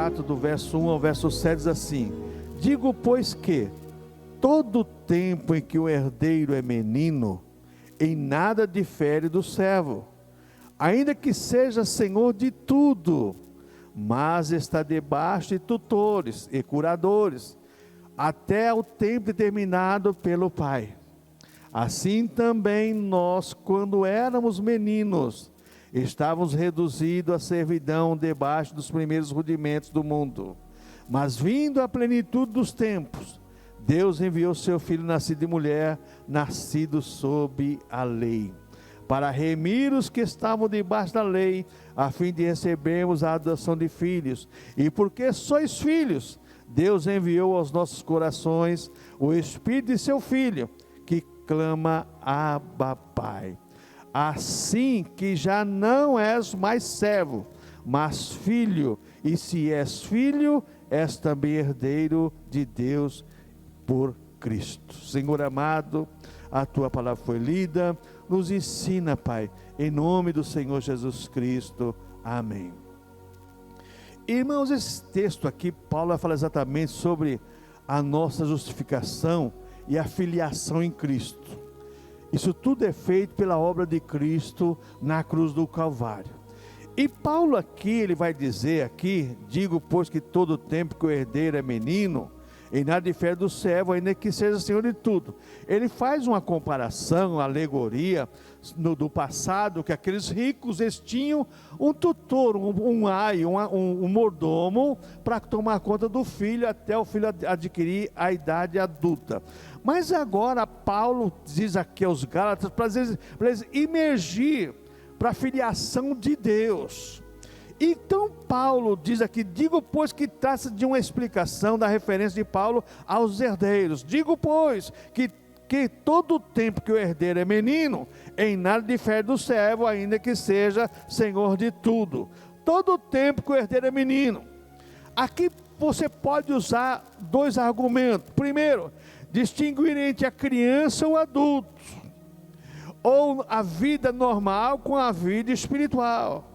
4, do verso 1 ao verso 7, diz assim: digo, pois que todo tempo em que o herdeiro é menino, em nada difere do servo, ainda que seja senhor de tudo, mas está debaixo de tutores e curadores, até o tempo determinado pelo Pai. Assim também nós, quando éramos meninos, estávamos reduzidos à servidão debaixo dos primeiros rudimentos do mundo. Mas vindo a plenitude dos tempos, Deus enviou seu Filho nascido de mulher, nascido sob a lei, para remir os que estavam debaixo da lei, a fim de recebermos a adoção de filhos. E porque sois filhos, Deus enviou aos nossos corações o Espírito de seu Filho, que clama: Abba, Pai. Assim que já não és mais servo, mas filho, e se és filho, és também herdeiro de Deus por Cristo. Senhor amado, a tua palavra foi lida, nos ensina, Pai, em nome do Senhor Jesus Cristo. Amém. Irmãos, esse texto aqui, Paulo vai falar exatamente sobre a nossa justificação e a filiação em Cristo. Isso tudo é feito pela obra de Cristo na cruz do Calvário. E Paulo aqui, ele vai dizer aqui: digo, pois, que todo tempo que o herdeiro é menino, em nada difere do servo, ainda que seja senhor de tudo. Ele faz uma comparação, uma alegoria do passado, que aqueles ricos, eles tinham um tutor, um mordomo, para tomar conta do filho, até o filho adquirir a idade adulta. Mas agora Paulo diz aqui aos Gálatas, para eles imergir para a filiação de Deus. Então Paulo diz aqui: digo, pois, que trata de uma explicação da referência de Paulo aos herdeiros. Digo, pois, que todo o tempo que o herdeiro é menino, em nada difere do servo, ainda que seja senhor de tudo. Todo o tempo que o herdeiro é menino. Aqui você pode usar dois argumentos. Primeiro, distinguir entre a criança e o adulto, ou a vida normal com a vida espiritual.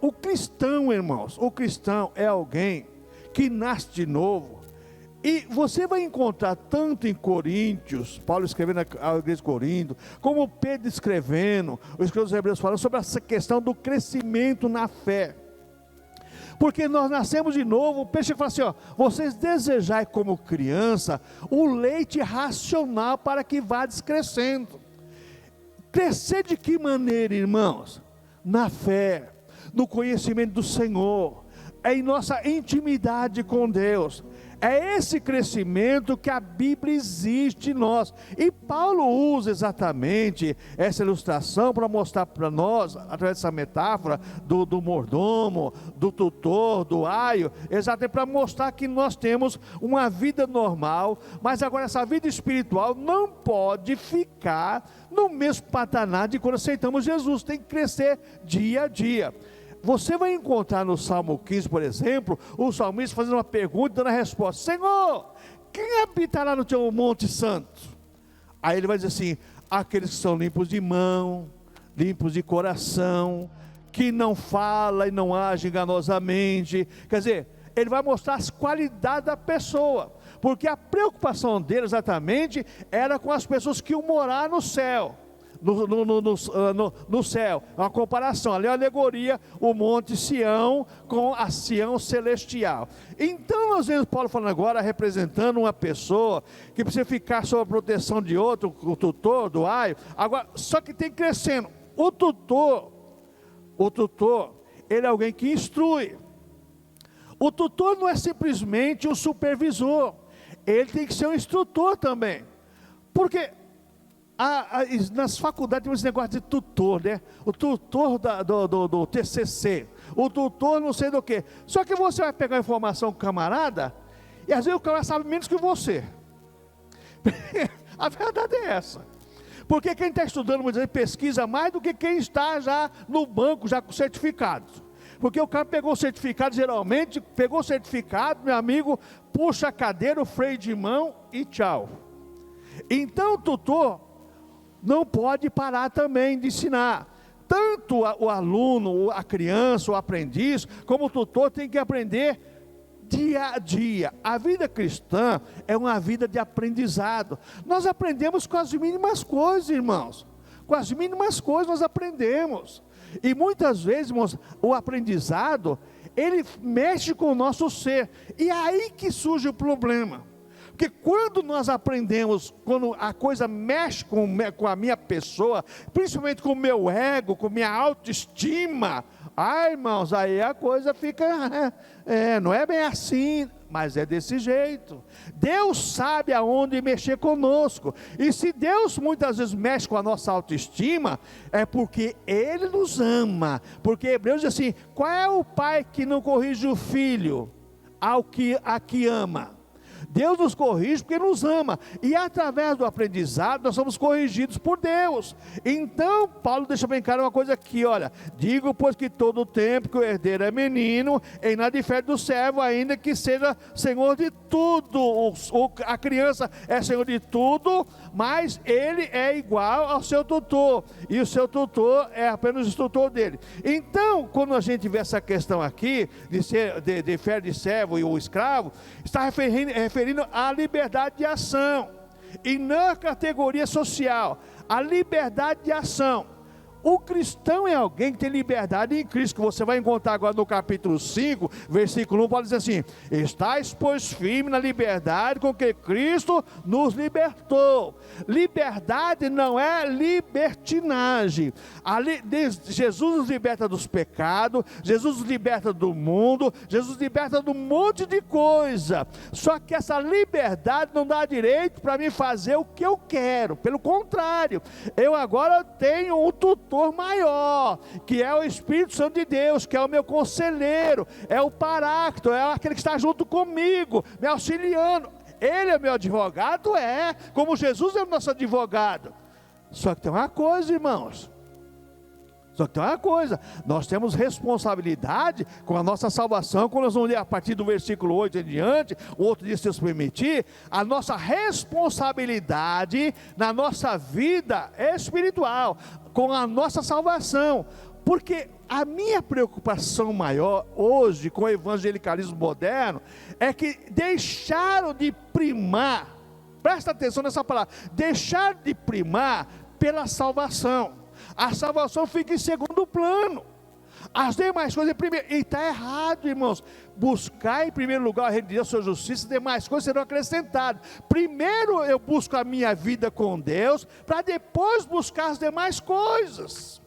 O cristão, irmãos, o cristão é alguém que nasce de novo. E você vai encontrar tanto em Coríntios, Paulo escrevendo à igreja de Corinto, como Pedro escrevendo, os escritores hebreus falando sobre essa questão do crescimento na fé. Porque nós nascemos de novo. O peixe fala assim: vocês desejai como criança o leite racional para que vá crescendo. Crescer de que maneira, irmãos? Na fé, no conhecimento do Senhor, em nossa intimidade com Deus. É esse crescimento que a Bíblia exige em nós. E Paulo usa exatamente essa ilustração para mostrar para nós, através dessa metáfora do mordomo, do tutor, do aio, exatamente para mostrar que nós temos uma vida normal, mas agora essa vida espiritual não pode ficar no mesmo patamar de quando aceitamos Jesus. Tem que crescer dia a dia. Você vai encontrar no Salmo 15, por exemplo, o salmista fazendo uma pergunta e dando a resposta: Senhor, quem habitará no teu monte santo? Aí ele vai dizer assim: aqueles que são limpos de mão, limpos de coração, que não fala e não age enganosamente. Quer dizer, ele vai mostrar as qualidades da pessoa, porque a preocupação dele exatamente era com as pessoas que iam morar no céu. No céu, uma comparação, ali é uma alegoria, o monte Sião com a Sião celestial. Então nós vemos Paulo falando agora, representando uma pessoa que precisa ficar sob a proteção de outro, o tutor, do aio. Agora, só que tem crescendo. O tutor, ele é alguém que instrui. O tutor não é simplesmente um supervisor, ele tem que ser um instrutor também, porque nas faculdades tem esse negócio de tutor, né? O tutor do TCC, o tutor não sei do que. Só que você vai pegar a informação com o camarada, e às vezes o camarada sabe menos que você. A verdade é essa. Porque quem está estudando, muitas vezes, pesquisa mais do que quem está já no banco, já com certificados. Porque o cara pegou o certificado, geralmente, pegou o certificado, meu amigo, puxa a cadeira, o freio de mão e tchau. Então o tutor não pode parar também de ensinar. tanto o aluno, a criança, o aprendiz, como o tutor tem que aprender dia a dia. A vida cristã é uma vida de aprendizado. Nós aprendemos com as mínimas coisas, irmãos. Com as mínimas coisas nós aprendemos. E muitas vezes, irmãos, o aprendizado, ele mexe com o nosso ser. E é aí que surge o problema. Porque quando nós aprendemos, quando a coisa mexe com a minha pessoa, principalmente com o meu ego, com a minha autoestima, irmãos, aí a coisa fica, não é bem assim, mas é desse jeito. Deus sabe aonde mexer conosco, e se Deus muitas vezes mexe com a nossa autoestima, é porque Ele nos ama, porque Hebreus diz assim, qual é o pai que não corrige o filho, a que ama? Deus nos corrige porque nos ama, e através do aprendizado nós somos corrigidos por Deus. Então Paulo deixa bem claro uma coisa aqui, olha, digo pois que todo o tempo que o herdeiro é menino, em nada difere do servo, ainda que seja senhor de tudo. A criança é senhor de tudo, mas ele é igual ao seu tutor, e o seu tutor é apenas o instrutor dele. Então, quando a gente vê essa questão aqui, de difere de servo e o escravo, está referindo à liberdade de ação, e não à categoria social, a liberdade de ação. O cristão é alguém que tem liberdade em Cristo, que você vai encontrar agora no capítulo 5, versículo 1, pode dizer assim, estais pois firme na liberdade com que Cristo nos libertou. Liberdade não é libertinagem. Jesus nos liberta dos pecados, Jesus nos liberta do mundo, Jesus nos liberta de um monte de coisa, só que essa liberdade não dá direito para mim fazer o que eu quero, pelo contrário, eu agora tenho um tutor maior, que é o Espírito Santo de Deus, que é o meu conselheiro, é o paráclito, é aquele que está junto comigo, me auxiliando. Ele é meu advogado, como Jesus é o nosso advogado. Só que tem uma coisa, irmãos, nós temos responsabilidade com a nossa salvação. Quando nós vamos ler a partir do versículo 8 em diante, o outro dia, se Deus permitir, a nossa responsabilidade na nossa vida espiritual, com a nossa salvação, porque a minha preocupação maior hoje com o evangelicalismo moderno, é que deixaram de primar, presta atenção nessa palavra, deixar de primar pela salvação. A salvação fica em segundo plano, as demais coisas em primeiro, e está errado, irmãos. Buscar em primeiro lugar o reino de Deus, sua justiça, as demais coisas serão acrescentadas. Primeiro eu busco a minha vida com Deus, para depois buscar as demais coisas.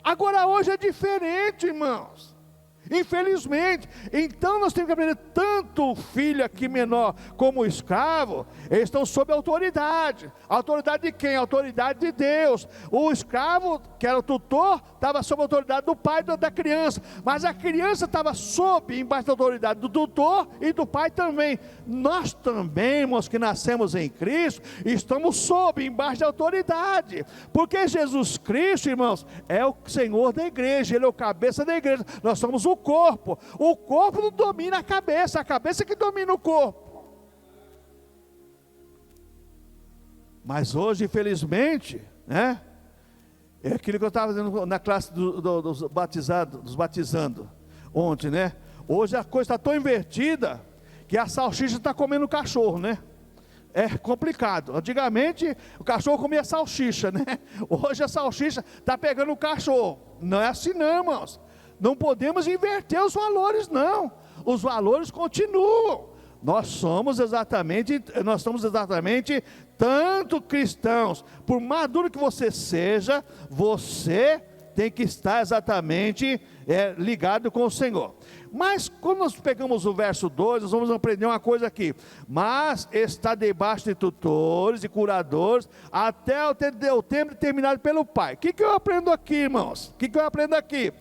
Agora hoje é diferente, irmãos, infelizmente. Então nós temos que aprender, tanto o filho aqui menor como o escravo, eles estão sob autoridade. A autoridade de quem? A autoridade de Deus. O escravo, que era o tutor, estava sob a autoridade do pai da criança, mas a criança estava embaixo da autoridade do tutor e do pai também. Nós também, irmãos, que nascemos em Cristo, estamos embaixo da autoridade, porque Jesus Cristo, irmãos, é o Senhor da igreja, Ele é o cabeça da igreja, nós somos o corpo não domina a cabeça que domina o corpo. Mas hoje, infelizmente, é aquilo que eu estava fazendo na classe dos batizando ontem, hoje a coisa está tão invertida, que a salsicha está comendo o cachorro, é complicado. Antigamente o cachorro comia salsicha, hoje a salsicha está pegando o cachorro. Não é assim não, irmãos. Não podemos inverter os valores, não. Os valores continuam. Nós somos exatamente tanto cristãos, por maduro que você seja, você tem que estar exatamente ligado com o Senhor. Mas quando nós pegamos o verso 2, nós vamos aprender uma coisa aqui. Mas está debaixo de tutores e curadores, até o tempo determinado pelo Pai. O que eu aprendo aqui, irmãos? O que eu aprendo aqui?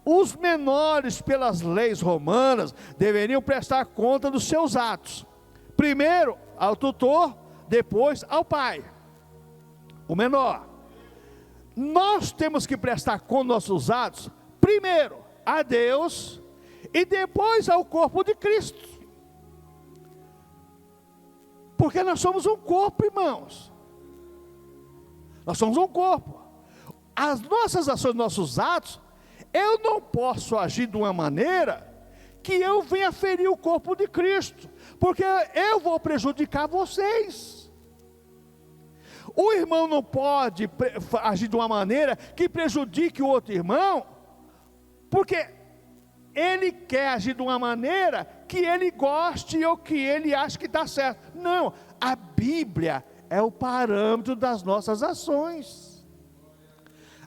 Os menores, pelas leis romanas, deveriam prestar conta dos seus atos. Primeiro ao tutor, depois ao pai. O menor. Nós temos que prestar conta dos nossos atos, primeiro a Deus, e depois ao corpo de Cristo, porque nós somos um corpo, irmãos. Nós somos um corpo. as nossas ações, nossos atos, eu não posso agir de uma maneira que eu venha ferir o corpo de Cristo, porque eu vou prejudicar vocês. O irmão não pode agir de uma maneira que prejudique o outro irmão, porque ele quer agir de uma maneira que ele goste ou que ele acha que está certo. Não, a Bíblia é o parâmetro das nossas ações.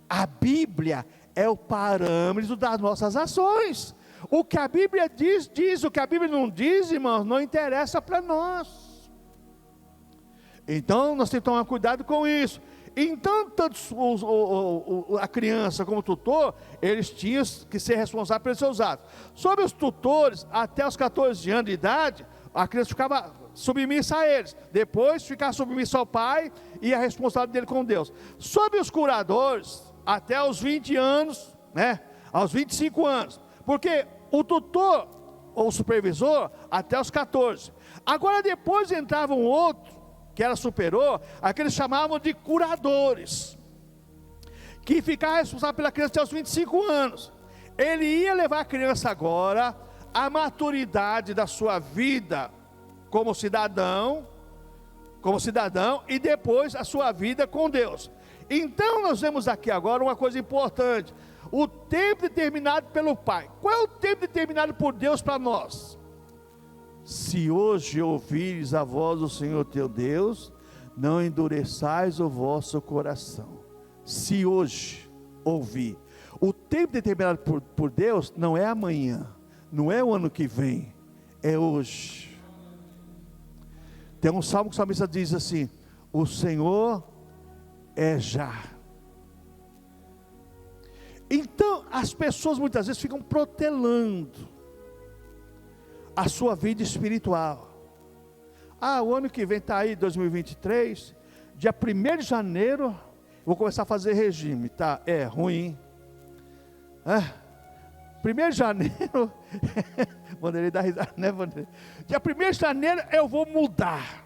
A Bíblia é o parâmetro das nossas ações. O que a Bíblia diz, diz. O que a Bíblia não diz, irmãos, não interessa para nós. Então, nós temos que tomar cuidado com isso. Então, tanto a criança como o tutor, eles tinham que ser responsáveis pelos seus atos. Sobre os tutores, até os 14 anos de idade, a criança ficava submissa a eles. Depois, ficava submissa ao pai e a responsabilidade dele com Deus. Sobre os curadores, até os 20 anos, né? Aos 25 anos. Porque o tutor, ou o supervisor, até os 14. Agora, depois entrava um outro, que era superior, aqueles chamavam de curadores, que ficava responsável pela criança até os 25 anos. Ele ia levar a criança agora à maturidade da sua vida como cidadão, e depois a sua vida com Deus. Então nós vemos aqui agora uma coisa importante: o tempo determinado pelo Pai. Qual é o tempo determinado por Deus para nós? Se hoje ouvires a voz do Senhor teu Deus, não endureçais o vosso coração. Se hoje ouvir. O tempo determinado por Deus não é amanhã, não é o ano que vem, é hoje. Tem um salmo que o salmista diz assim: o Senhor é já. Então as pessoas muitas vezes ficam protelando a sua vida espiritual. O ano que vem está aí, 2023, dia 1º de janeiro, vou começar a fazer regime, tá? É ruim. 1º de janeiro, Vanderlei dá risada, né, Vanderlei? Dia 1º de janeiro eu vou mudar.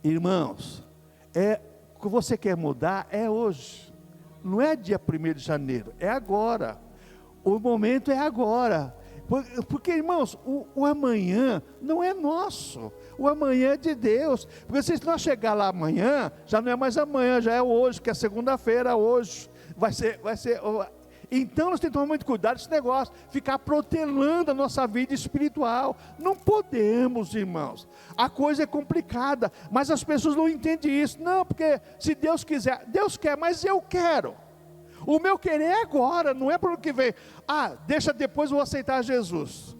Irmãos, o que você quer mudar é hoje, não é dia 1º de janeiro, é agora. O momento é agora. Porque, irmãos, o amanhã não é nosso, o amanhã é de Deus. Porque se nós chegar lá amanhã, já não é mais amanhã, já é hoje, que é segunda-feira, hoje, vai ser. Então nós temos que tomar muito cuidado com esse negócio, ficar protelando a nossa vida espiritual. Não podemos, irmãos. A coisa é complicada, mas as pessoas não entendem isso. Não, porque se Deus quiser, Deus quer, mas eu quero. O meu querer é agora, não é para o que vem. Deixa depois eu vou aceitar Jesus.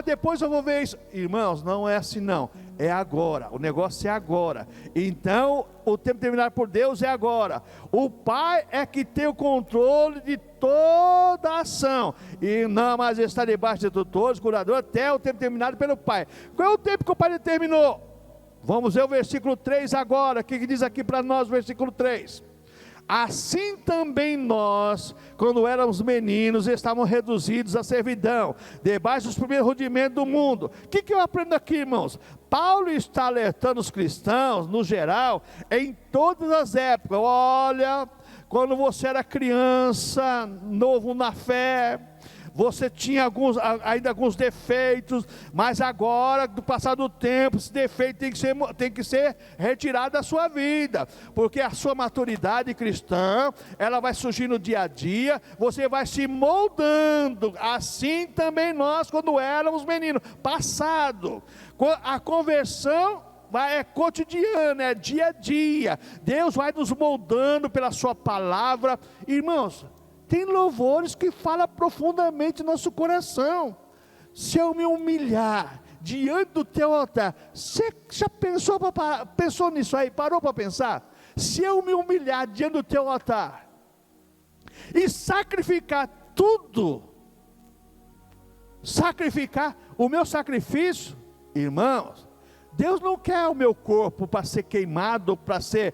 Depois eu vou ver isso. Irmãos, não é assim não. É agora, o negócio é agora. Então, o tempo terminado por Deus é agora. O Pai é que tem o controle de toda a ação. E não mais está debaixo de tutores, curador, até o tempo terminado pelo Pai. Qual é o tempo que o Pai determinou? Vamos ver o versículo 3 agora. O que diz aqui para nós o versículo 3? Assim também nós, quando éramos meninos, estávamos reduzidos à servidão, debaixo dos primeiros rudimentos do mundo. O que eu aprendo aqui, irmãos? Paulo está alertando os cristãos, no geral, em todas as épocas. Olha, quando você era criança, novo na fé, você tinha ainda alguns defeitos, mas agora, do passar do tempo, esse defeito tem que ser retirado da sua vida, porque a sua maturidade cristã, ela vai surgir no dia a dia, você vai se moldando. Assim também nós, quando éramos meninos, passado, a conversão é cotidiana, é dia a dia, Deus vai nos moldando pela sua palavra. Irmãos, tem louvores que falam profundamente no nosso coração. Se eu me humilhar diante do teu altar, você já pensou nisso aí? Parou para pensar? Se eu me humilhar diante do teu altar e sacrificar tudo, sacrificar o meu sacrifício, irmãos, Deus não quer o meu corpo para ser queimado, para ser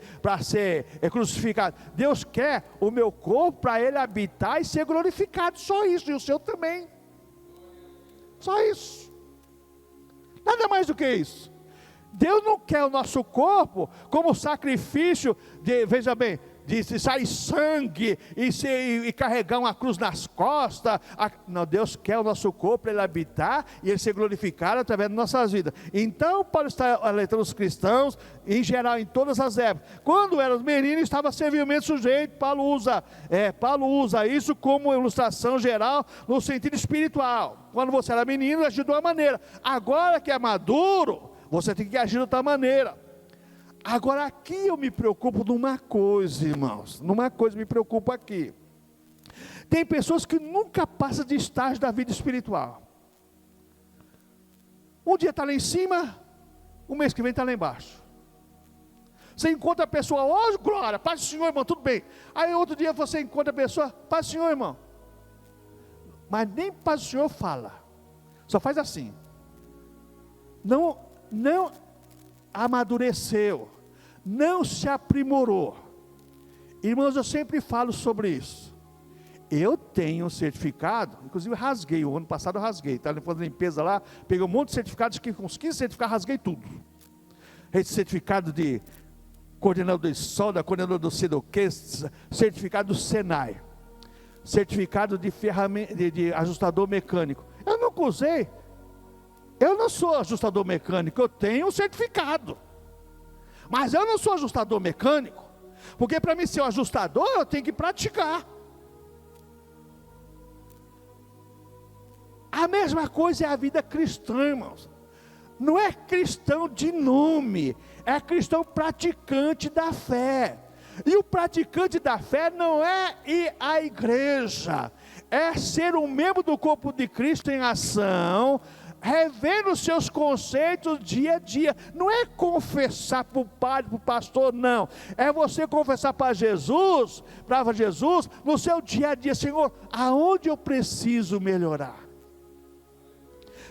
crucificado. Deus quer o meu corpo para Ele habitar e ser glorificado. Só isso, e o seu também. Só isso. Nada mais do que isso. Deus não quer o nosso corpo como sacrifício veja bem, de sair sangue e carregar uma cruz nas costas. Não, Deus quer o nosso corpo para Ele habitar e Ele ser glorificado através das nossas vidas. Então Paulo está alertando os cristãos, em geral, em todas as épocas. Quando eram meninos, estava servilmente sujeito. Paulo usa isso como ilustração geral no sentido espiritual. Quando você era menino, agiu de uma maneira. Agora que é maduro, você tem que agir de outra maneira. Agora aqui eu me preocupo numa coisa, irmãos, numa coisa me preocupa aqui. Tem pessoas que nunca passam de estágio da vida espiritual. Um dia está lá em cima, o mês que vem está lá embaixo. Você encontra a pessoa, oh glória, paz do Senhor, irmão, tudo bem. Aí outro dia você encontra a pessoa, paz do Senhor, irmão. Mas nem paz do Senhor fala, só faz assim. Não amadureceu, não se aprimorou. Irmãos, eu sempre falo sobre isso. Eu tenho um certificado, inclusive rasguei, o ano passado eu rasguei, estava fazendo limpeza lá, peguei um monte de certificados, com uns 15 certificados, rasguei tudo. Esse certificado de coordenador de solda, coordenador do CEDOQ, certificado do Senai, certificado de ajustador mecânico. Eu nunca usei. Eu não sou ajustador mecânico, eu tenho um certificado. Mas eu não sou ajustador mecânico, porque para mim ser um ajustador, eu tenho que praticar. A mesma coisa é a vida cristã, irmãos. Não é cristão de nome, é cristão praticante da fé. E o praticante da fé não é ir à igreja, é ser um membro do corpo de Cristo em ação, revendo os seus conceitos dia a dia. Não é confessar para o padre, para o pastor, não. É você confessar para Jesus no seu dia a dia. Senhor, aonde eu preciso melhorar?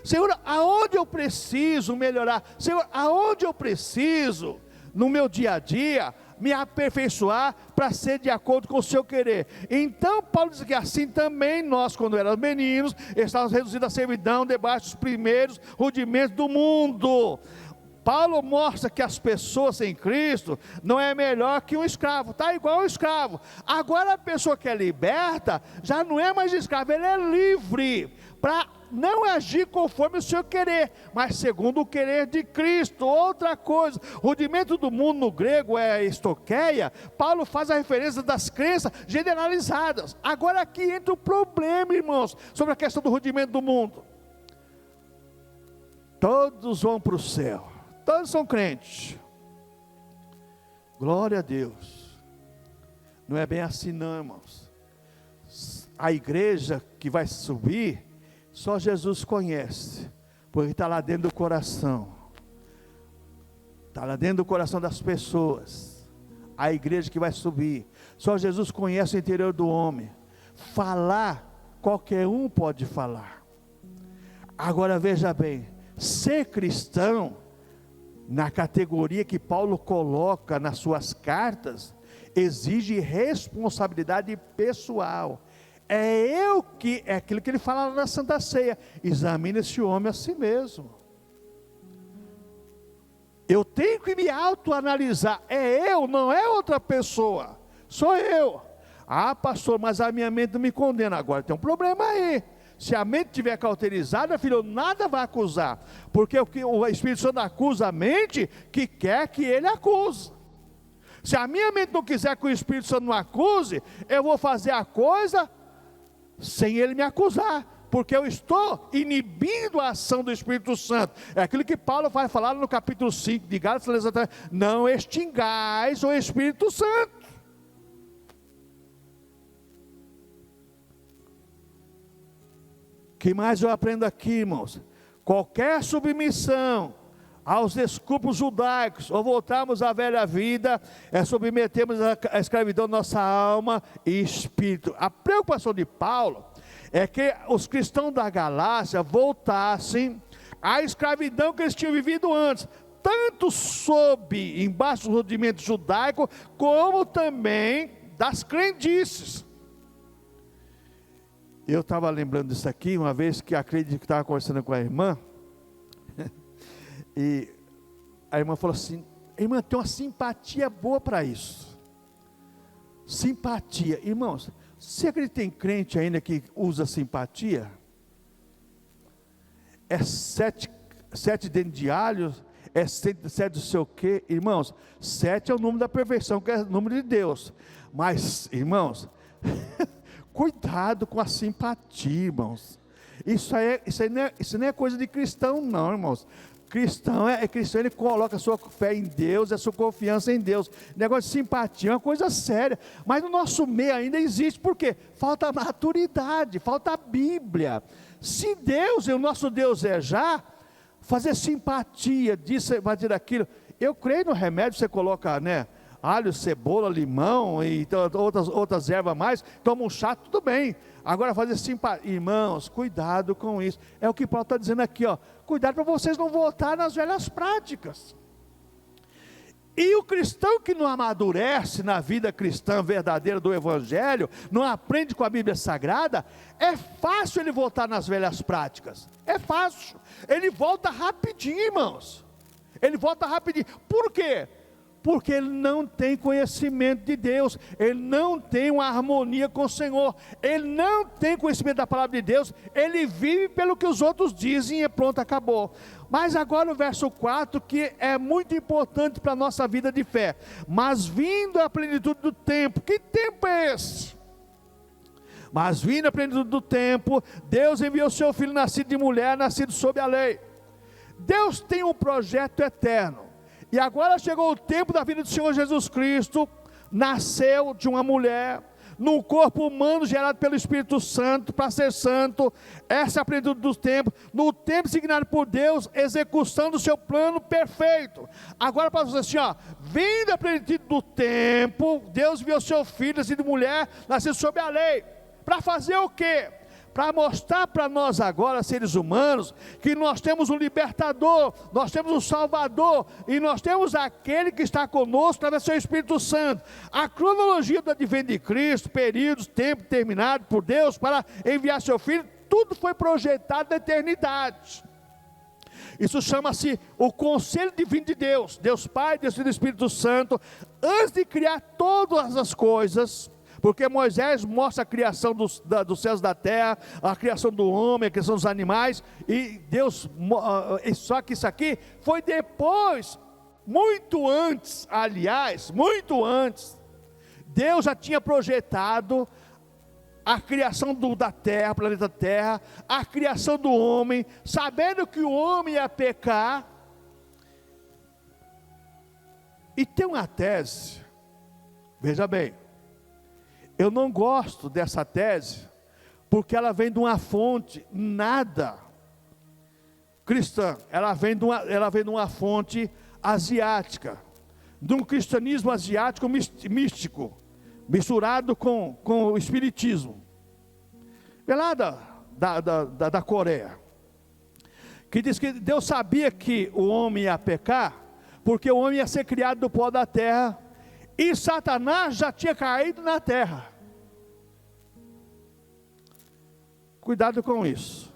Senhor, aonde eu preciso melhorar? Senhor, aonde eu preciso, no meu dia a dia, me aperfeiçoar para ser de acordo com o seu querer. Então Paulo diz que assim também nós, quando éramos meninos, estávamos reduzidos à servidão debaixo dos primeiros rudimentos do mundo. Paulo mostra que as pessoas em Cristo não é melhor que um escravo, está igual um escravo. Agora a pessoa que é liberta, já não é mais escravo, ele é livre, para não agir conforme o seu querer, mas segundo o querer de Cristo. Outra coisa, rudimento do mundo no grego é estoqueia. Paulo faz a referência das crenças generalizadas. Agora aqui entra o problema, irmãos, sobre a questão do rudimento do mundo. Todos vão para o céu, todos são crentes, glória a Deus. Não é bem assim não, irmãos. A igreja que vai subir, só Jesus conhece, porque está lá dentro do coração, está lá dentro do coração das pessoas. A igreja que vai subir, só Jesus conhece o interior do homem. Falar, qualquer um pode falar. Agora veja bem, ser cristão, na categoria que Paulo coloca nas suas cartas, exige responsabilidade pessoal. É aquilo que ele fala na Santa Ceia: examine esse homem a si mesmo. Eu tenho que me autoanalisar. É eu, não é outra pessoa, sou eu. Ah, pastor, mas a minha mente não me condena. Agora tem um problema aí. Se a mente estiver cauterizada, filho, nada vai acusar, porque o Espírito Santo acusa a mente que quer que ele acuse. Se a minha mente não quiser que o Espírito Santo não acuse, eu vou fazer a coisa sem ele me acusar, porque eu estou inibindo a ação do Espírito Santo. É aquilo que Paulo vai falar no capítulo 5 de Gálatas: não extingais o Espírito Santo. O que mais eu aprendo aqui, irmãos? Qualquer submissão aos escrúpulos judaicos, ou voltarmos à velha vida, é submetermos a escravidão da nossa alma e espírito. A preocupação de Paulo é que os cristãos da Galácia voltassem à escravidão que eles tinham vivido antes, tanto embaixo do rudimento judaico, como também das crendices. Eu estava lembrando disso aqui, uma vez que acredito que estava conversando com a irmã, e a irmã falou assim, irmã, tem uma simpatia boa para isso. Simpatia. Irmãos, você acredita que tem crente ainda que usa simpatia? É sete dentes de alho, é sete do sei o quê. Irmãos, 7 é o número da perfeição, que é o número de Deus. Mas, irmãos, cuidado com a simpatia, irmãos. Isso não é coisa de cristão, não, irmãos. Cristão cristão, ele coloca a sua fé em Deus, a sua confiança em Deus. Negócio de simpatia é uma coisa séria. Mas no nosso meio ainda existe, por quê? Falta maturidade, falta a Bíblia. Se Deus, e o nosso Deus é já, fazer simpatia disso, fazer daquilo. Eu creio no remédio, você coloca, né? Alho, cebola, limão e outras ervas a mais, toma um chá, tudo bem. Agora fazer simpatia, irmãos, cuidado com isso. É o que Paulo está dizendo aqui, ó. Cuidado para vocês não voltarem nas velhas práticas. E o cristão que não amadurece na vida cristã verdadeira do Evangelho, não aprende com a Bíblia Sagrada, é fácil ele voltar nas velhas práticas. É fácil. Ele volta rapidinho, irmãos. Ele volta rapidinho. Por quê? Porque ele não tem conhecimento de Deus, ele não tem uma harmonia com o Senhor, ele não tem conhecimento da palavra de Deus, ele vive pelo que os outros dizem e pronto, acabou. Mas agora o verso 4, que é muito importante para a nossa vida de fé. Mas vindo a plenitude do tempo, que tempo é esse? Mas vindo a plenitude do tempo, Deus enviou seu Filho nascido de mulher, nascido sob a lei. Deus tem um projeto eterno. E agora chegou o tempo da vida do Senhor Jesus Cristo, nasceu de uma mulher, num corpo humano gerado pelo Espírito Santo, para ser santo. Essa é a plenitude do tempo, no tempo designado por Deus, execução do seu plano perfeito. Agora para você assim, ó, vindo a plenitude do tempo, Deus viu seu filho, nascido de mulher, nascido sob a lei, para fazer o quê? Para mostrar para nós agora, seres humanos, que nós temos um libertador, nós temos um salvador, e nós temos aquele que está conosco através do seu Espírito Santo. A cronologia do advento de Cristo, períodos, tempo determinado por Deus para enviar seu Filho, tudo foi projetado na eternidade. Isso chama-se o conselho divino de Deus, Deus Pai, Deus Filho e Espírito Santo, antes de criar todas as coisas. Porque Moisés mostra a criação dos céus e da terra, a criação do homem, a criação dos animais, e Deus, só que isso aqui foi depois, muito antes, aliás, muito antes, Deus já tinha projetado a criação da terra, planeta Terra, a criação do homem, sabendo que o homem ia pecar. E tem uma tese, veja bem, eu não gosto dessa tese, porque ela vem de uma fonte nada cristã, ela vem de uma fonte asiática, de um cristianismo asiático místico, misturado com o espiritismo, vem lá da Coreia, que diz que Deus sabia que o homem ia pecar, porque o homem ia ser criado do pó da terra, e Satanás já tinha caído na terra. Cuidado com isso.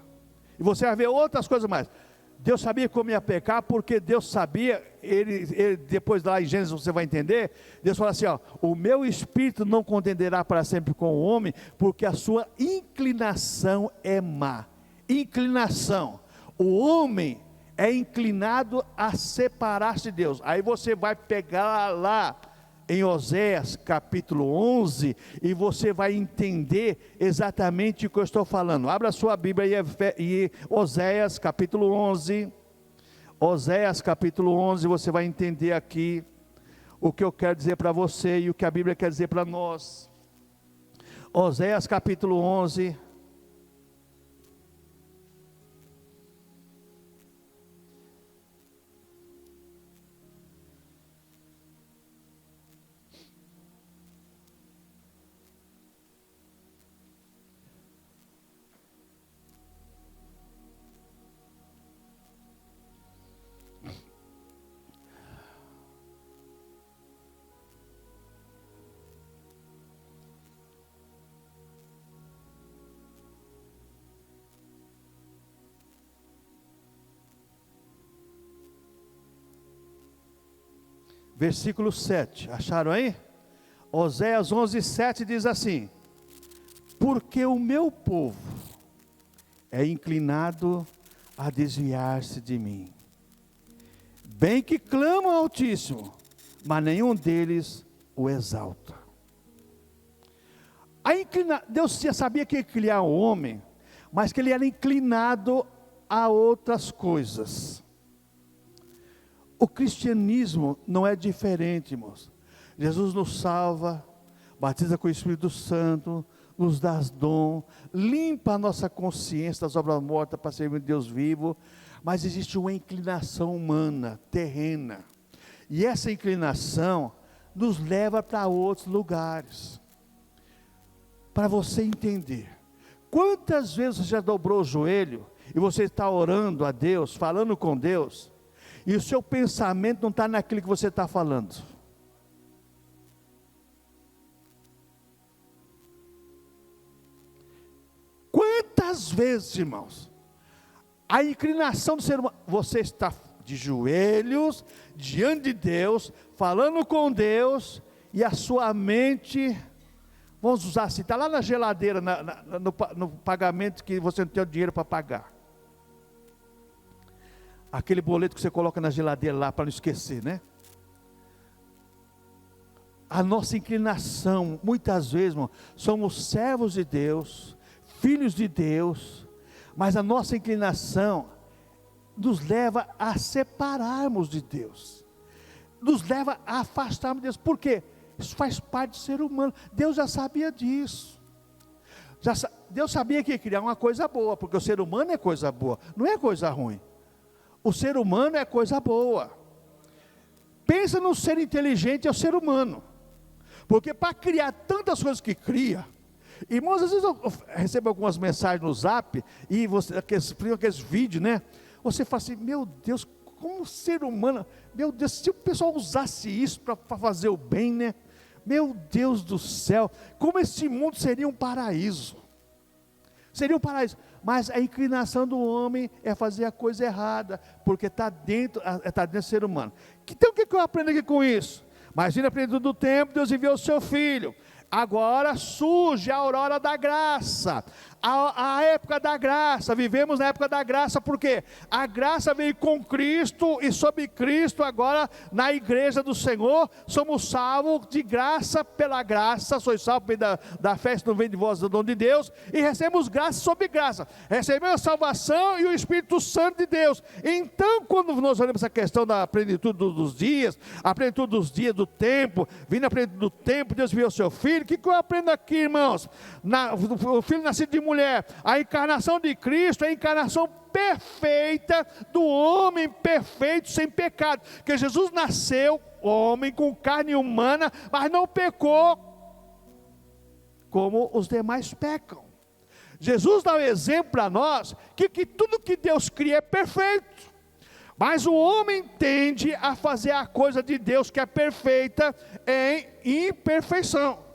E você vai ver outras coisas mais. Deus sabia como ia pecar, porque Deus sabia, ele depois lá em Gênesis você vai entender, Deus fala assim, ó, o meu espírito não contenderá para sempre com o homem, porque a sua inclinação é má. Inclinação. O homem é inclinado a separar-se de Deus. Aí você vai pegar lá em Oséias capítulo 11, e você vai entender exatamente o que eu estou falando. Abra sua Bíblia e Oséias capítulo 11, Oséias capítulo 11, você vai entender aqui o que eu quero dizer para você e o que a Bíblia quer dizer para nós. Oséias capítulo 11, versículo 7, acharam aí? Oséias 11, 7 diz assim: porque o meu povo é inclinado a desviar-se de mim, bem que clamam ao Altíssimo, mas nenhum deles o exalta. Deus já sabia que ia criar o homem, mas que ele era inclinado a outras coisas. O cristianismo não é diferente, irmãos. Jesus nos salva, batiza com o Espírito Santo, nos dá dom, limpa a nossa consciência das obras mortas para servir Deus vivo, mas existe uma inclinação humana, terrena, e essa inclinação nos leva para outros lugares. Para você entender, quantas vezes você já dobrou o joelho, e você está orando a Deus, falando com Deus, e o seu pensamento não está naquilo que você está falando? Quantas vezes, irmãos, a inclinação do ser humano, você está de joelhos, diante de Deus, falando com Deus, e a sua mente, vamos usar assim, está lá na geladeira, no pagamento que você não tem o dinheiro para pagar. Aquele boleto que você coloca na geladeira lá, para não esquecer, né? A nossa inclinação, muitas vezes, irmão, somos servos de Deus, filhos de Deus, mas a nossa inclinação nos leva a separarmos de Deus, nos leva a afastarmos de Deus. Por quê? Isso faz parte do ser humano. Deus já sabia disso. Deus sabia que ia criar uma coisa boa, porque o ser humano é coisa boa, não é coisa ruim. O ser humano é coisa boa. Pensa no ser inteligente, é o ser humano, porque para criar tantas coisas que cria, irmãos, às vezes eu recebo algumas mensagens no zap, e você, aqueles vídeos, né? Você fala assim, meu Deus, como ser humano, meu Deus, se o pessoal usasse isso para fazer o bem, né? Meu Deus do céu, como esse mundo seria um paraíso. Seria um paraíso, mas a inclinação do homem é fazer a coisa errada, porque está dentro do ser humano. Então o que eu aprendo aqui com isso? Imagina a plenitude do tempo, Deus enviou o seu Filho. Agora surge a aurora da graça, a época da graça. Vivemos na época da graça, porque a graça veio com Cristo, e sob Cristo agora na igreja do Senhor, somos salvos de graça pela graça. Sois salvos da fé que não vem de vós, do dom de Deus, e recebemos graça sobre graça, recebemos a salvação e o Espírito Santo de Deus. Então, quando nós olhamos essa questão da plenitude dos dias, a plenitude dos dias do tempo, vindo a plenitude do tempo, Deus enviou o seu Filho. O que eu aprendo aqui, irmãos? O Filho nascido de mulher, a encarnação de Cristo é a encarnação perfeita do homem perfeito, sem pecado. Que Jesus nasceu homem com carne humana, mas não pecou como os demais pecam. Jesus dá um exemplo para nós, que tudo que Deus cria é perfeito, mas o homem tende a fazer a coisa de Deus, que é perfeita, em imperfeição.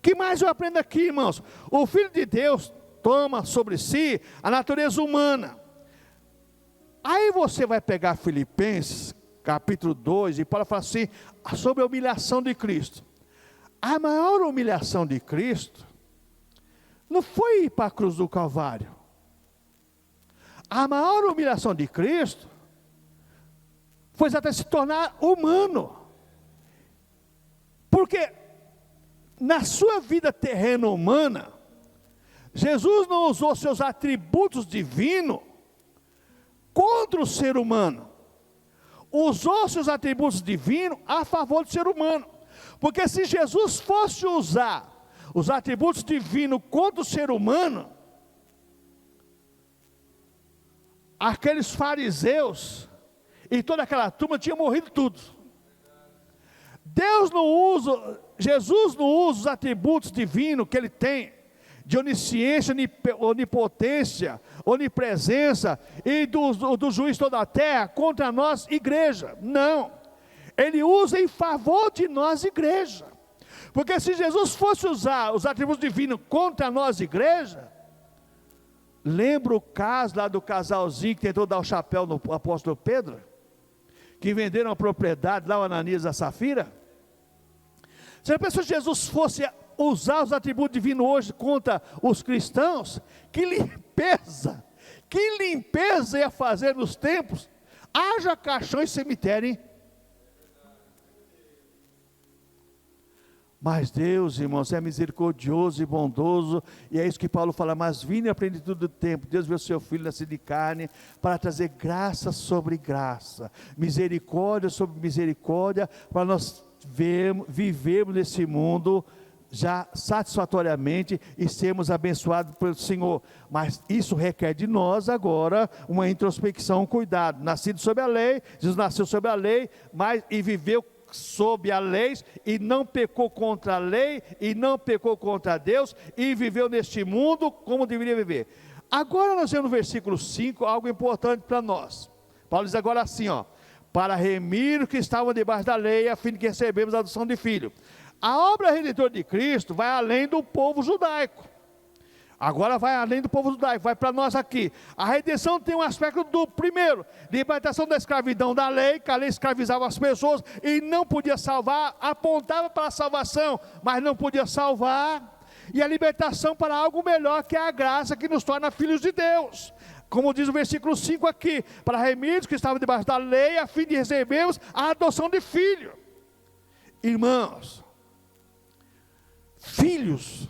Que mais eu aprendo aqui, irmãos? O Filho de Deus toma sobre si a natureza humana. Aí você vai pegar Filipenses, capítulo 2, e Paulo fala assim, sobre a humilhação de Cristo. A maior humilhação de Cristo não foi ir para a cruz do Calvário. A maior humilhação de Cristo foi até se tornar humano. Porque na sua vida terrena humana, Jesus não usou seus atributos divinos contra o ser humano, usou seus atributos divinos a favor do ser humano. Porque se Jesus fosse usar os atributos divinos contra o ser humano, aqueles fariseus e toda aquela turma tinha morrido tudo. Jesus não usa os atributos divinos que ele tem, de onisciência, onipotência, onipresença, e do juiz toda a terra, contra nós, igreja. Não, ele usa em favor de nós, igreja. Porque se Jesus fosse usar os atributos divinos contra nós, igreja, lembra o caso lá do casalzinho que tentou dar o chapéu no apóstolo Pedro? que venderam a propriedade lá, o Ananias e a Safira? Se a pessoa de Jesus fosse usar os atributos divinos hoje contra os cristãos, que limpeza ia fazer nos templos? Haja caixão e cemitério, hein? Mas Deus, irmãos, é misericordioso e bondoso, e é isso que Paulo fala, mas vinde a plenitude do tempo, Deus viu o seu Filho nascido de carne, para trazer graça sobre graça, misericórdia sobre misericórdia, para nós vivermos nesse mundo já satisfatoriamente e sermos abençoados pelo Senhor. Mas isso requer de nós agora uma introspecção, um cuidado. Nascido sob a lei, Jesus nasceu sob a lei, mas e viveu sob a lei, e não pecou contra a lei, e não pecou contra Deus, e viveu neste mundo como deveria viver. Agora nós vemos no versículo 5, algo importante para nós. Paulo diz agora assim, para remir os que estavam debaixo da lei, a fim de que recebemos a adoção de filho. A obra redentora de Cristo vai além do povo judaico. Agora vai além do povo judaico, vai para nós aqui. A redenção tem um aspecto do primeiro, libertação da escravidão da lei, que a lei escravizava as pessoas e não podia salvar, apontava para a salvação, mas não podia salvar. E a libertação para algo melhor, que é a graça que nos torna filhos de Deus. Como diz o versículo 5 aqui, para remir os que estavam debaixo da lei, a fim de recebermos a adoção de filho. Irmãos, filhos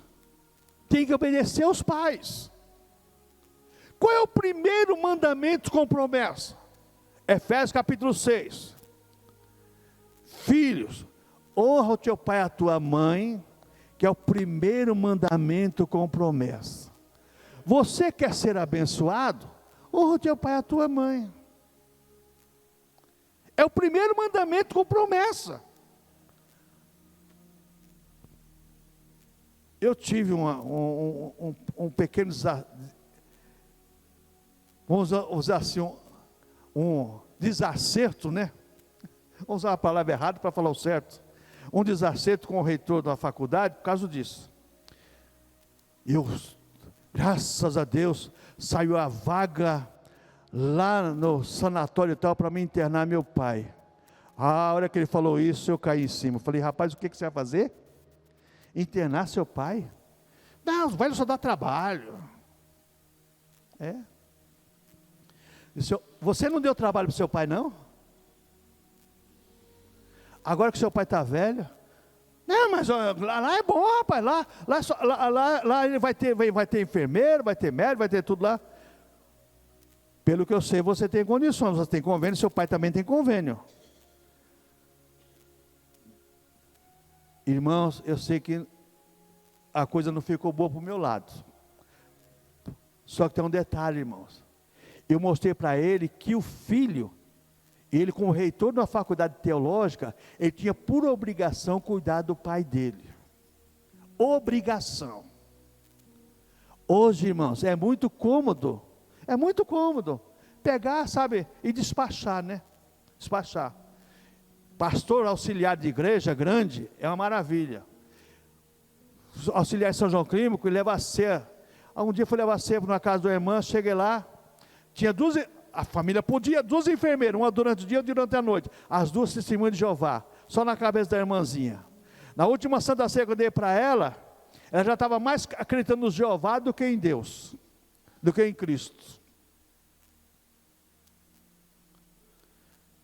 tem que obedecer aos pais. Qual é o primeiro mandamento com promessa? Efésios capítulo 6. Filhos, honra o teu pai e a tua mãe, que é o primeiro mandamento com promessa. Você quer ser abençoado? Honra o teu pai e a tua mãe. É o primeiro mandamento com promessa. Eu tive um pequeno, vamos usar assim, um desacerto, né? Vamos usar a palavra errada para falar o certo. Um desacerto com o reitor da faculdade por causa disso. Eu, graças a Deus, saiu a vaga lá no sanatório e tal para me internar meu pai. A hora que ele falou isso, eu caí em cima. Eu falei, rapaz, o que você vai fazer? Internar seu pai? Não, o velho só dá trabalho. Você não deu trabalho para o seu pai, não? Agora que seu pai está velho? Não, mas lá é bom, rapaz. Lá ele vai ter enfermeiro, vai ter médico, vai ter tudo lá. Pelo que eu sei, você tem condições, você tem convênio, seu pai também tem convênio. Irmãos, eu sei que a coisa não ficou boa para o meu lado. Só que tem um detalhe, irmãos. Eu mostrei para ele que o filho, ele como reitor de uma faculdade teológica, ele tinha por obrigação cuidar do pai dele. Obrigação. Hoje, irmãos, é muito cômodo pegar, sabe, e despachar, né? Despachar. Pastor auxiliar de igreja grande é uma maravilha. Auxiliar de São João Clínico, leva a ceia. Um dia eu fui levar a ceia na casa da irmã, cheguei lá, tinha a família podia, 2 enfermeiras, uma durante o dia e outra durante a noite, as 2 testemunhas de Jeová, só na cabeça da irmãzinha. Na última Santa Ceia que eu dei para ela já estava mais acreditando no Jeová do que em Deus, do que em Cristo.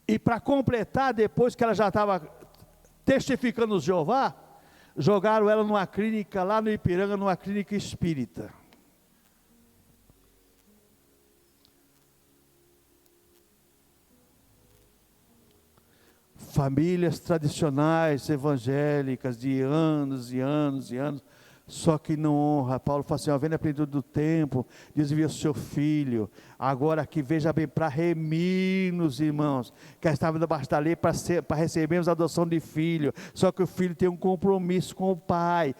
E para completar, depois que ela já estava testificando o Jeová, jogaram ela numa clínica lá no Ipiranga, numa clínica espírita. Famílias tradicionais, evangélicas, de anos e anos e anos, só que não honra. Paulo fala assim, vendo a plenitude do tempo, desvia o seu filho, agora aqui veja bem, para remir-nos, irmãos, que estava debaixo da lei para recebermos a adoção de filho, só que o filho tem um compromisso com o pai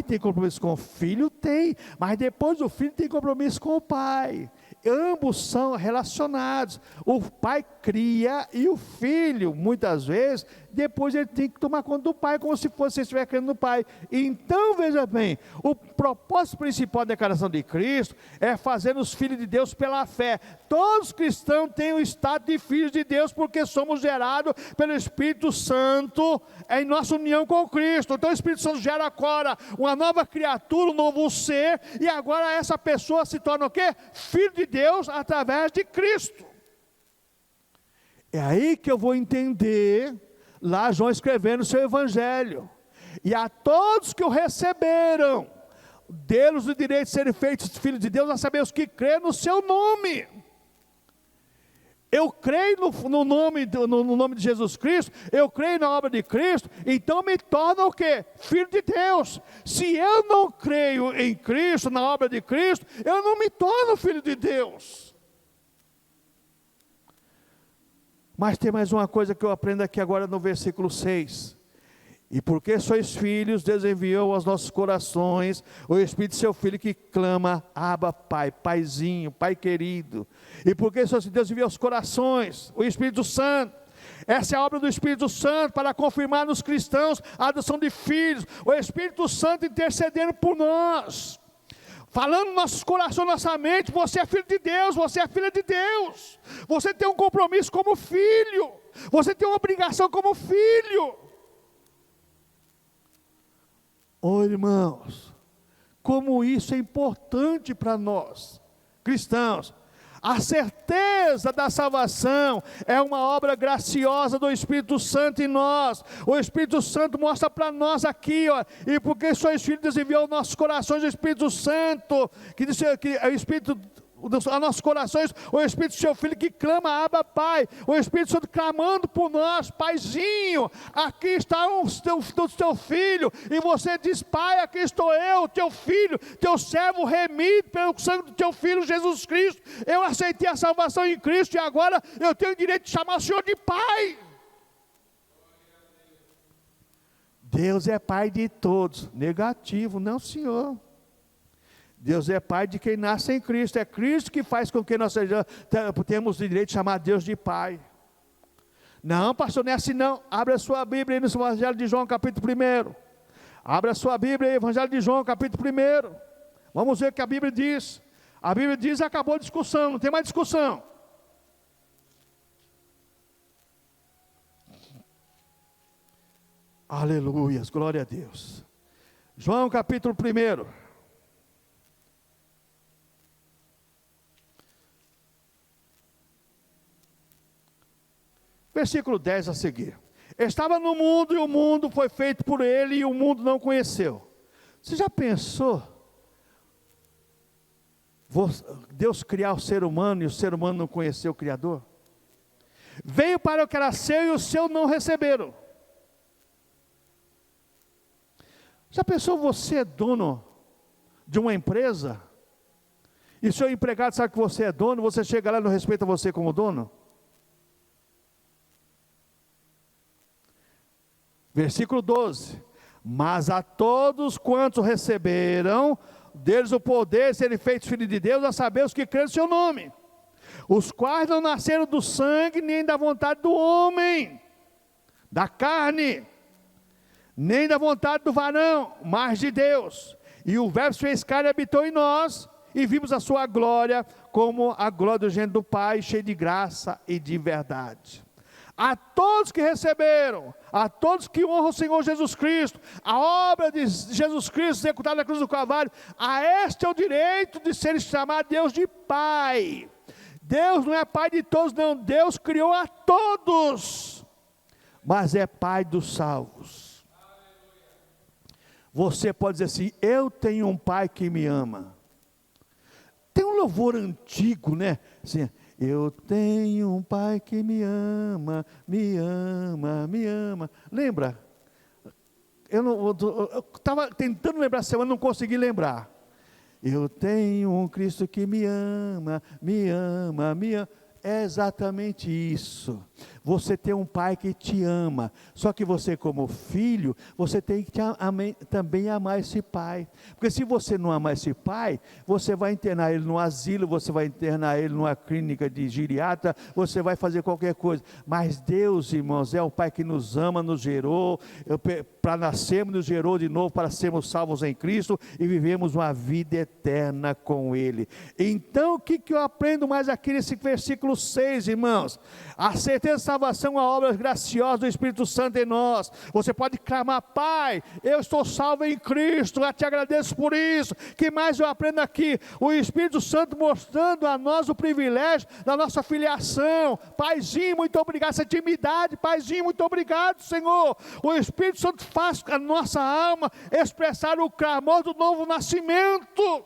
tem compromisso com o filho, tem, mas depois o filho tem compromisso com o pai, ambos são relacionados, o pai cria e o filho, muitas vezes, depois ele tem que tomar conta do Pai, como se fosse ele estiver crendo no Pai. Então, veja bem, o propósito principal da declaração de Cristo é fazer os filhos de Deus pela fé. Todos os cristãos têm o estado de filhos de Deus, porque somos gerados pelo Espírito Santo em nossa união com Cristo. Então o Espírito Santo gera agora uma nova criatura, um novo ser, e agora essa pessoa se torna o quê? Filho de Deus através de Cristo. É aí que eu vou entender, lá João escrevendo o seu evangelho, e a todos que o receberam, deles o direito de serem feitos filhos de Deus, a saber, os que creem no seu nome. Eu creio no nome de Jesus Cristo, eu creio na obra de Cristo, então me torna o quê? Filho de Deus. Se eu não creio em Cristo, na obra de Cristo, eu não me torno filho de Deus. Mas tem mais uma coisa que eu aprendo aqui agora no versículo 6. E porque sois filhos, Deus enviou aos nossos corações o Espírito de seu Filho que clama, Abba, Pai, Paizinho, Pai querido. E porque Deus enviou aos corações o Espírito Santo. Essa é a obra do Espírito Santo para confirmar nos cristãos a adoção de filhos. O Espírito Santo intercedendo por nós. Falando nos nossos corações, nossa mente, você é filho de Deus, você é filha de Deus. Você tem um compromisso como filho. Você tem uma obrigação como filho. Oh, irmãos, como isso é importante para nós, cristãos. A certeza da salvação é uma obra graciosa do Espírito Santo em nós. O Espírito Santo mostra para nós aqui, ó, e porque sois filhos, Deus enviou aos nossos corações o Espírito Santo, que é o Espírito a nossos corações, o Espírito do seu Filho que clama, Abba, Pai, o Espírito Santo clamando por nós, Paizinho, aqui está o teu filho, e você diz, Pai, aqui estou eu, teu filho, teu servo remido pelo sangue do teu filho Jesus Cristo, eu aceitei a salvação em Cristo, e agora eu tenho o direito de chamar o Senhor de Pai. Deus é Pai de todos. Negativo, não, Senhor. Deus é Pai de quem nasce em Cristo. É Cristo que faz com que nós temos o direito de chamar Deus de Pai. Não, pastor, não é assim não. Abre a sua Bíblia aí no Evangelho de João, capítulo 1. Abre a sua Bíblia aí, Evangelho de João, capítulo 1. Vamos ver o que a Bíblia diz. A Bíblia diz e acabou a discussão, não tem mais discussão. Aleluias, glória a Deus. João capítulo 1. Versículo 10 a seguir. Estava no mundo e o mundo foi feito por ele e o mundo não conheceu. Você já pensou? Deus criar o ser humano e o ser humano não conhecer o Criador? Veio para o que era seu e o seu não receberam. Já pensou, você é dono de uma empresa, e seu empregado sabe que você é dono, você chega lá e não respeita você como dono? Versículo 12, mas a todos quantos receberam, deles o poder de serem feitos filhos de Deus, a saber os que creem no seu nome, os quais não nasceram do sangue, nem da vontade do homem, da carne, nem da vontade do varão, mas de Deus. E o verbo se fez carne e habitou em nós, e vimos a sua glória, como a glória do gênero do Pai, cheio de graça e de verdade. A todos que receberam, a todos que honram o Senhor Jesus Cristo, a obra de Jesus Cristo executada na cruz do Calvário, a este é o direito de ser chamado Deus de Pai. Deus não é Pai de todos, não. Deus criou a todos, mas é Pai dos salvos. Você pode dizer assim, eu tenho um Pai que me ama. Tem um louvor antigo, né? Assim, eu tenho um Pai que me ama, me ama, me ama. Lembra? Eu estava tentando lembrar essa semana, não consegui lembrar. Eu tenho um Cristo que me ama, me ama, me ama. É exatamente isso. Você tem um pai que te ama, só que você como filho, você tem que também amar esse pai, porque se você não amar esse pai, você vai internar ele no asilo, você vai internar ele numa clínica de geriatra, você vai fazer qualquer coisa, mas Deus, irmãos, é o pai que nos ama, nos gerou, para nascermos, nos gerou de novo, para sermos salvos em Cristo, e vivemos uma vida eterna com Ele. Então o que eu aprendo mais aqui nesse versículo 6, irmãos? A certeza de salvação, a obra graciosa do Espírito Santo em nós. Você pode clamar: Pai, eu estou salvo em Cristo, eu te agradeço por isso. Que mais eu aprendo aqui? O Espírito Santo mostrando a nós o privilégio da nossa filiação. Paizinho, muito obrigado, essa intimidade. Paizinho, muito obrigado, Senhor. O Espírito Santo faz a nossa alma expressar o clamor do novo nascimento.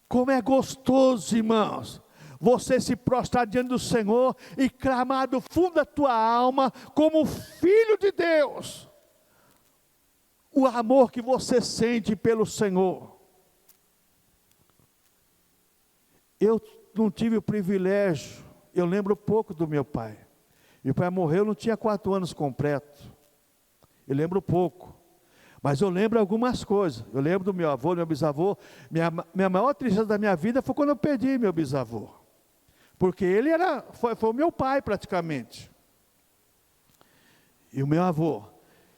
Como é gostoso, irmãos, você se prostrar diante do Senhor e clamar do fundo da tua alma, como filho de Deus, o amor que você sente pelo Senhor. Eu não tive o privilégio, eu lembro pouco do meu pai. Meu pai morreu, não tinha 4 anos completos. Eu lembro pouco. Mas eu lembro algumas coisas. Eu lembro do meu avô, do meu bisavô. Minha maior tristeza da minha vida foi quando eu perdi meu bisavô. Porque ele foi o meu pai praticamente. E o meu avô.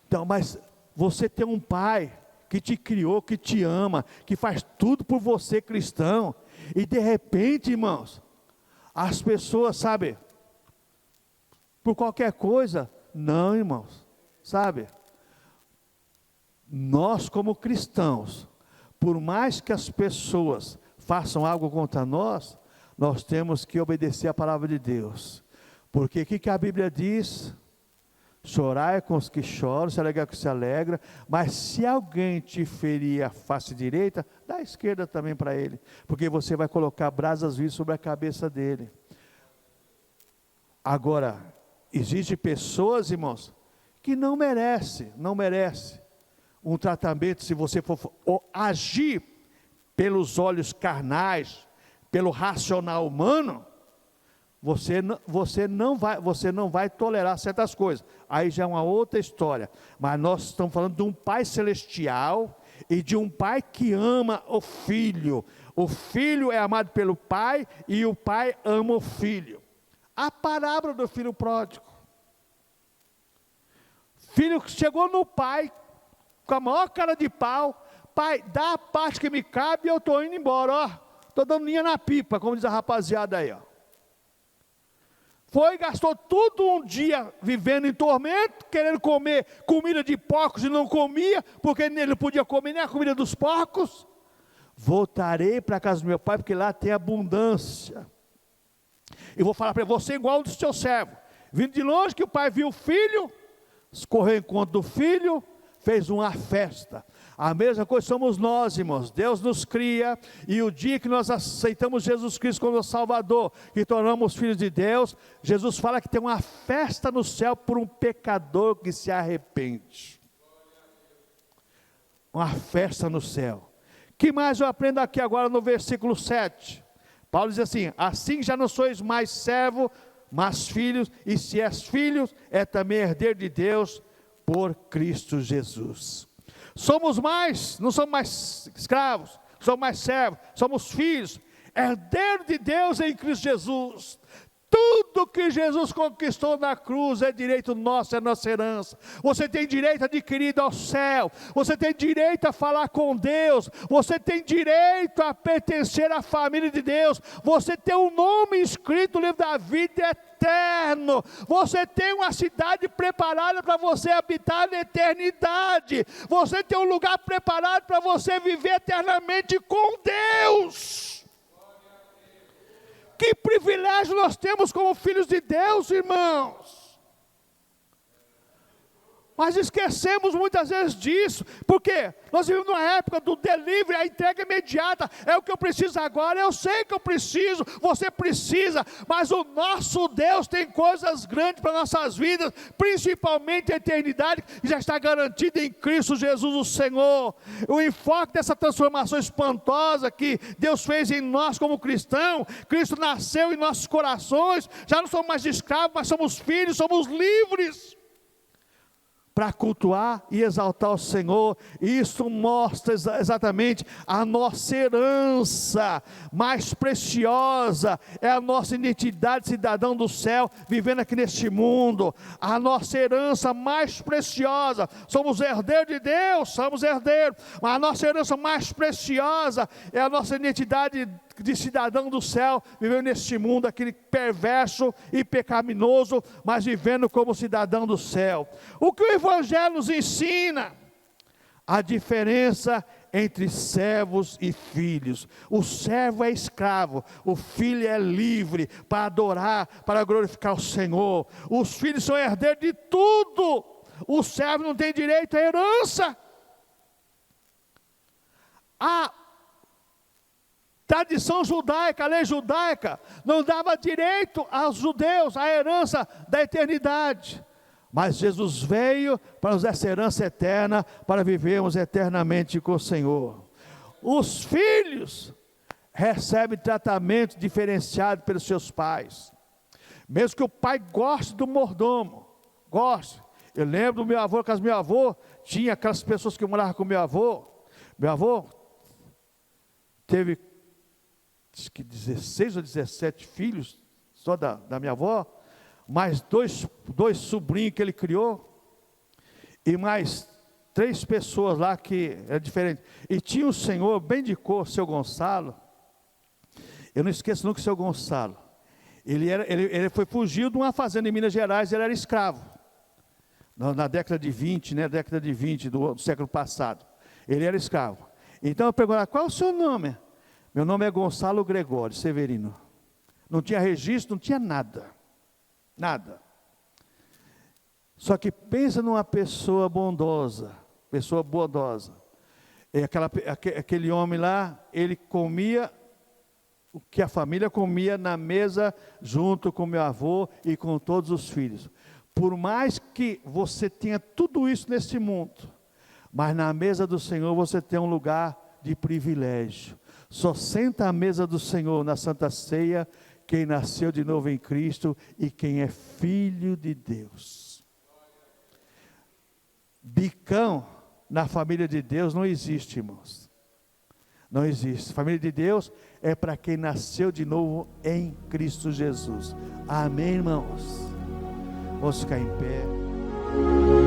Então, mas você tem um pai que te criou, que te ama, que faz tudo por você, cristão. E de repente, irmãos, as pessoas, sabe, por qualquer coisa, não, irmãos, sabe? Nós como cristãos, por mais que as pessoas façam algo contra nós, nós temos que obedecer a palavra de Deus. Porque o que a Bíblia diz? Chorar é com os que choram, se alegrar com os que se alegram, mas se alguém te ferir a face direita, dá a esquerda também para ele, porque você vai colocar brasas vivas sobre a cabeça dele. Agora, existem pessoas, irmãos, que não merece um tratamento. Se você for agir pelos olhos carnais, pelo racional humano, você não vai tolerar certas coisas. Aí já é uma outra história. Mas nós estamos falando de um Pai celestial e de um Pai que ama o Filho. O Filho é amado pelo Pai e o Pai ama o Filho. A parábola do filho pródigo. Filho que chegou no pai com a maior cara de pau: Pai, dá a parte que me cabe e eu estou indo embora, ó. Estou dando linha na pipa, como diz a rapaziada aí, ó. Foi, gastou tudo um dia vivendo em tormento, querendo comer comida de porcos e não comia, porque ele não podia comer nem a comida dos porcos. Voltarei para a casa do meu pai, porque lá tem abundância. E vou falar para você igual do seu servo, vindo de longe, que o pai viu o filho, correu em encontro do filho, fez uma festa. A mesma coisa somos nós, irmãos. Deus nos cria, e o dia que nós aceitamos Jesus Cristo como nosso Salvador, que tornamos filhos de Deus, Jesus fala que tem uma festa no céu por um pecador que se arrepende. Uma festa no céu. Que mais eu aprendo aqui agora no versículo 7? Paulo diz assim: assim já não sois mais servo, mas filhos, e se és filhos, é também herdeiro de Deus por Cristo Jesus. Somos mais, não somos mais escravos, somos mais servos, somos filhos, herdeiros de Deus em Cristo Jesus. Tudo que Jesus conquistou na cruz é direito nosso, é nossa herança. Você tem direito adquirido ao céu, você tem direito a falar com Deus, você tem direito a pertencer à família de Deus, você tem um nome escrito no livro da vida eterno, você tem uma cidade preparada para você habitar na eternidade, você tem um lugar preparado para você viver eternamente com Deus. Que privilégio nós temos como filhos de Deus, irmãos. Mas esquecemos muitas vezes disso, porque nós vivemos numa época do delivery, a entrega imediata, é o que eu preciso agora, eu sei que eu preciso, você precisa, mas o nosso Deus tem coisas grandes para nossas vidas, principalmente a eternidade, que já está garantida em Cristo Jesus o Senhor. O enfoque dessa transformação espantosa que Deus fez em nós como cristão, Cristo nasceu em nossos corações, já não somos mais escravos, mas somos filhos, somos livres para cultuar e exaltar o Senhor. Isso mostra exatamente a nossa herança mais preciosa, é a nossa identidade de cidadão do céu, vivendo aqui neste mundo. A nossa herança mais preciosa, somos herdeiros de Deus, somos herdeiros, mas a nossa herança mais preciosa é a nossa identidade de cidadão do céu, vivendo neste mundo, aquele perverso e pecaminoso, mas vivendo como cidadão do céu. O que o Evangelho nos ensina? A diferença entre servos e filhos. O servo é escravo, o filho é livre para adorar, para glorificar o Senhor. Os filhos são herdeiros de tudo, o servo não tem direito à herança. A tradição judaica, a lei judaica, não dava direito aos judeus à herança da eternidade. Mas Jesus veio para nos dar essa herança eterna, para vivermos eternamente com o Senhor. Os filhos recebem tratamento diferenciado pelos seus pais. Mesmo que o pai goste do mordomo, goste. Eu lembro do meu avô, que meu avô tinha aquelas pessoas que moravam com meu avô. Meu avô teve diz que 16 ou 17 filhos, só da minha avó, mais dois sobrinhos que ele criou, e mais 3 pessoas lá que é diferente. E tinha um senhor bem de cor, seu Gonçalo. Eu não esqueço nunca o seu Gonçalo. Ele foi fugido de uma fazenda em Minas Gerais, ele era escravo. Na década de 20, né, década de 20 do século passado. Ele era escravo. Então eu perguntava, qual é o seu nome? Meu nome é Gonçalo Gregório Severino. Não tinha registro, não tinha nada. Nada. Só que pensa numa pessoa bondosa. Pessoa bondosa. E aquele homem lá, ele comia o que a família comia na mesa, junto com meu avô e com todos os filhos. Por mais que você tenha tudo isso neste mundo, mas na mesa do Senhor você tem um lugar de privilégio. Só senta à mesa do Senhor na Santa Ceia quem nasceu de novo em Cristo e quem é filho de Deus. Bicão na família de Deus não existe, irmãos. Não existe. Família de Deus é para quem nasceu de novo em Cristo Jesus. Amém, irmãos? Vamos ficar em pé.